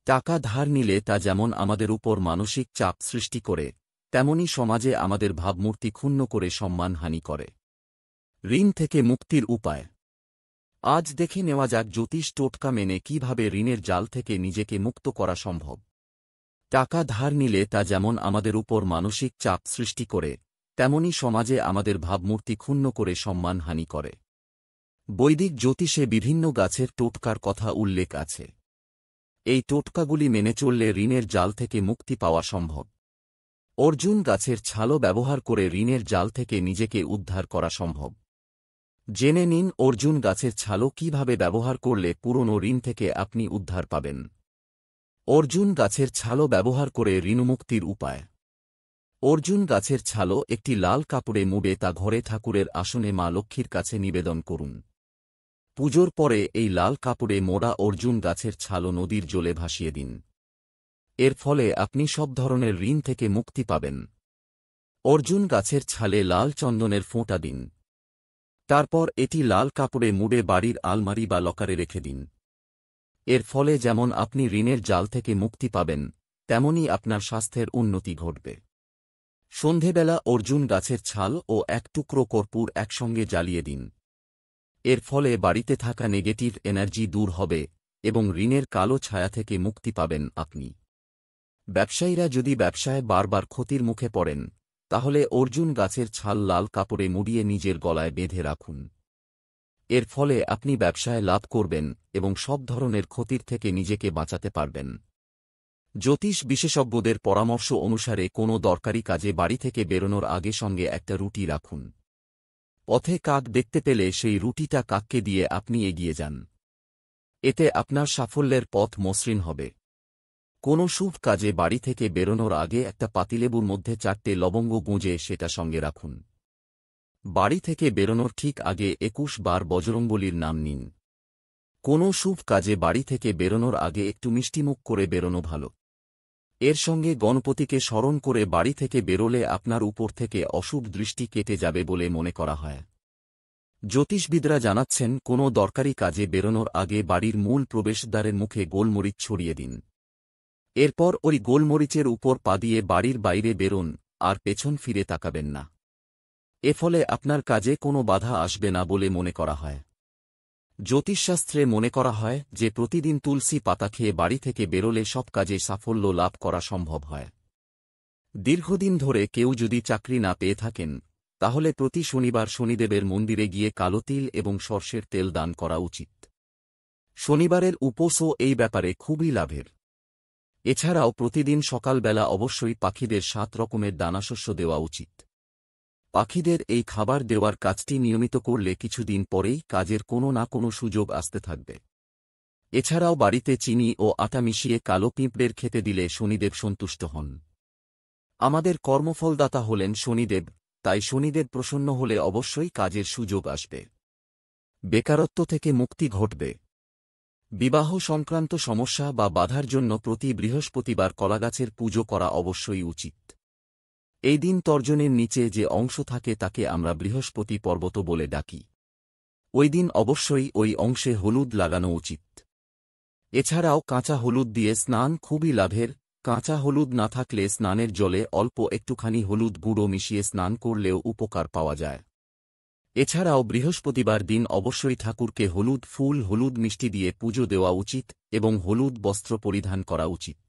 টাকা ধার নিলে তা যেমন আমাদের উপর মানসিক চাপ সৃষ্টি করে, তেমনি সমাজে আমাদের ভাবমূর্তি ক্ষুণ্ণ করে সম্মানহানি করে। ঋণ থেকে মুক্তির উপায় আজ দেখে নেওয়া যাক জ্যোতিষ টোটকা মেনে কিভাবে ঋণের জাল থেকে নিজেকে মুক্ত করা সম্ভব। টাকা ধার নিলে তা যেমন আমাদের উপর মানসিক চাপ সৃষ্টি করে, তেমনি সমাজে আমাদের ভাবমূর্তি ক্ষুণ্ণ করে সম্মানহানি করে। বৈদিক জ্যোতিষে বিভিন্ন গাছের টোটকার কথা উল্লেখ আছে। এই টোটকাগুলি মেনে চললে ঋণের জাল থেকে মুক্তি পাওয়া সম্ভব। অর্জুন গাছের ছালও ব্যবহার করে ঋণের জাল থেকে নিজেকে উদ্ধার করা সম্ভব। জেনে নিন অর্জুন গাছের ছালও কিভাবে ব্যবহার করলে পুরনো ঋণ থেকে আপনি উদ্ধার পাবেন। অর্জুন গাছের ছালও ব্যবহার করে ঋণমুক্তির উপায়। অর্জুন গাছের ছালও একটি লাল কাপড়ে মুড়ে তা ঘরে ঠাকুরের আসনে মা লক্ষ্মীর কাছে নিবেদন করুন। পুজোর পরে এই লাল কাপড়ে মোড়া অর্জুন গাছের ছালও নদীর জলে ভাসিয়ে দিন। এর ফলে আপনি সব ধরনের ঋণ থেকে মুক্তি পাবেন। অর্জুন গাছের ছালে লাল চন্দনের ফোঁটা দিন। তারপর এটি লাল কাপড়ে মুড়ে বাড়ির আলমারি বা লকারে রেখে দিন। এর ফলে যেমন আপনি ঋণের জাল থেকে মুক্তি পাবেন, তেমনি আপনার স্বাস্থ্যের উন্নতি ঘটবে। সন্ধেবেলা অর্জুন গাছের ছাল ও এক টুকরো কর্পূর একসঙ্গে জ্বালিয়ে দিন। এর ফলে বাড়িতে থাকা নেগেটিভ এনার্জি দূর হবে এবং ঋণের কালো ছায়া থেকে মুক্তি পাবেন আপনি। ব্যবসায়ীরা যদি ব্যবসায় বারবার ক্ষতির মুখে পড়েন, তাহলে অর্জুন গাছের ছাল লাল কাপড়ে মুড়িয়ে নিজের গলায় বেঁধে রাখুন। এর ফলে আপনি ব্যবসায় লাভ করবেন এবং সব ধরনের ক্ষতির থেকে নিজেকে বাঁচাতে পারবেন। জ্যোতিষ বিশেষজ্ঞদের পরামর্শ অনুসারে কোনো দরকারি কাজে বাড়ি থেকে বেরোনোর আগে সঙ্গে একটা রুটি রাখুন। পথে কাক দেখতে পেলে সেই রুটিটা কাককে দিয়ে আপনি এগিয়ে যান। এতে আপনার সাফল্যের পথ মসৃণ হবে। কোনো শুভ কাজে বাড়ি থেকে বেরোনোর আগে একটা পাতিলেবুর মধ্যে 4টে লবঙ্গ গুঁজে সেটা সঙ্গে রাখুন। বাড়ি থেকে বেরোনোর ঠিক আগে 21 বার বজরংবলীর নাম নিন। কোনো শুভ কাজে বাড়ি থেকে বেরোনোর আগে একটু মিষ্টিমুখ করে বেরোনো ভালো। এর সঙ্গে গণপতিকে স্মরণ করে বাড়ি থেকে বেরোলে আপনার উপর থেকে অশুভ দৃষ্টি কেটে যাবে বলে মনে করা হয়। জ্যোতিষবিদরা জানাচ্ছেন কোনো দরকারি কাজে বেরোনোর আগে বাড়ির মূল প্রবেশদ্বারের মুখে গোলমরিচ ছড়িয়ে দিন। এরপর ওই গোলমরিচের উপর পা দিয়ে বাড়ির বাইরে বেরোন আর পেছন ফিরে তাকাবেন না। এ ফলে আপনার কাজে কোনো বাধা আসবে না বলে মনে করা হয়। জ্যোতিষশাস্ত্রে মনে করা হয় যে প্রতিদিন তুলসী পাতা খেয়ে বাড়ি থেকে বেরোলে সব কাজে সাফল্য লাভ করা সম্ভব হয়। দীর্ঘদিন ধরে কেউ যদি চাকরি না পেয়ে থাকেন, তাহলে প্রতি শনিবার শনিদেবের মন্দিরে গিয়ে কালো তিল এবং সর্ষের তেল দান করা উচিত। শনিবারের উপোসও এই ব্যাপারে খুবই লাভের। এছাড়াও প্রতিদিন সকালবেলা অবশ্যই পাখিদের 7 রকমের দানাশস্য দেওয়া উচিত। পাখিদের এই খাবার দেওয়ার কাজটি নিয়মিত করলে কিছুদিন পরেই কাজের কোনো না কোনো সুযোগ আসতে থাকবে। এছাড়াও বাড়িতে চিনি ও আটা মিশিয়ে কালো পিঁপড়ের খেতে দিলে শনিদেব সন্তুষ্ট হন। আমাদের কর্মফলদাতা হলেন শনিদেব, তাই শনিদেব প্রসন্ন হলে অবশ্যই কাজের সুযোগ আসবে। বেকারত্ব থেকে মুক্তি ঘটবে। বিবাহ সংক্রান্ত সমস্যা বা বাধার জন্য প্রতি বৃহস্পতিবার কলাগাছের পুজো করা অবশ্যই উচিত। এই দিন তর্জনের নিচে যে অংশ থাকে তাকে আমরা বৃহস্পতি পর্বত বলে ডাকি। ওই দিন অবশ্যই ওই অংশে হলুদ লাগানো উচিত। এছাড়াও কাঁচা হলুদ দিয়ে স্নান খুবই লাভের। কাঁচা হলুদ না থাকলে স্নানের জলে অল্প একটুখানি হলুদ গুঁড়ো মিশিয়ে স্নান করলেও উপকার পাওয়া যায়। এছাড়াও বৃহস্পতিবার দিন অবশ্যই ঠাকুরকে হলুদ ফুল হলুদ মিষ্টি দিয়ে পুজো দেওয়া উচিত এবং হলুদ বস্ত্র পরিধান করা উচিত।